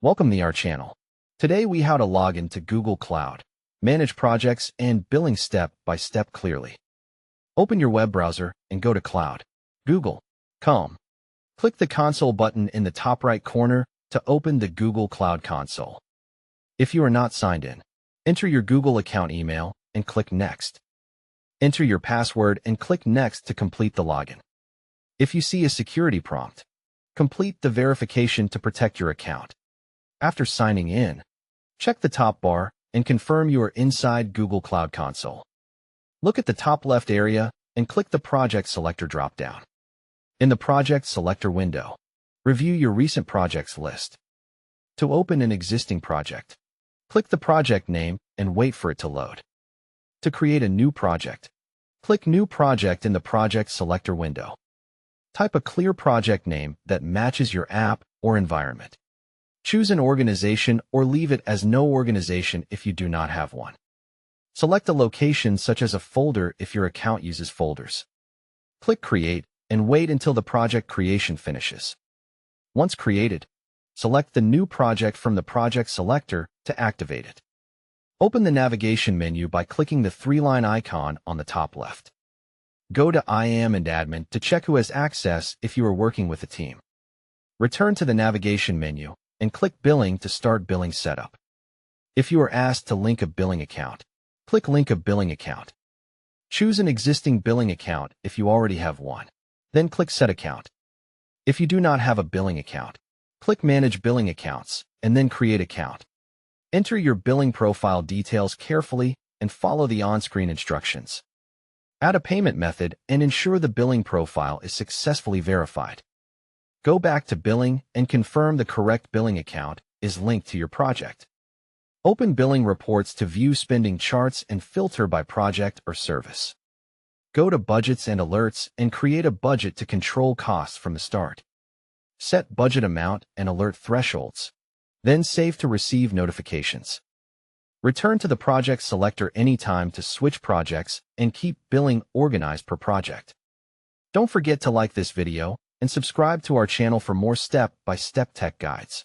Welcome to our channel. Today we how to log into Google Cloud, manage projects and billing step by step clearly. Open your web browser and go to Cloud, Google.com. Click the console button in the top right corner to open the Google Cloud console. If you are not signed in, enter your Google account email and click Next. Enter your password and click Next to complete the login. If you see a security prompt, complete the verification to protect your account. After signing in, check the top bar and confirm you are inside Google Cloud Console. Look at the top left area and click the Project Selector drop-down. In the Project Selector window, review your recent projects list. To open an existing project, click the project name and wait for it to load. To create a new project, click New Project in the Project Selector window. Type a clear project name that matches your app or environment. Choose an organization or leave it as no organization if you do not have one. Select a location such as a folder if your account uses folders. Click Create and wait until the project creation finishes. Once created, select the new project from the project selector to activate it. Open the navigation menu by clicking the three-line icon on the top left. Go to IAM and Admin to check who has access if you are working with a team. Return to the navigation menu and click Billing to start billing setup. If you are asked to link a billing account, click Link a billing account. Choose an existing billing account if you already have one, then click Set account. If you do not have a billing account, click Manage billing accounts and then Create account. Enter your billing profile details carefully and follow the on-screen instructions. Add a payment method and ensure the billing profile is successfully verified. Go back to billing and confirm the correct billing account is linked to your project. Open billing reports to view spending charts and filter by project or service. Go to Budgets and Alerts and create a budget to control costs from the start. Set budget amount and alert thresholds. Then save to receive notifications. Return to the project selector anytime to switch projects and keep billing organized per project. Don't forget to like this video and subscribe to our channel for more step-by-step tech guides.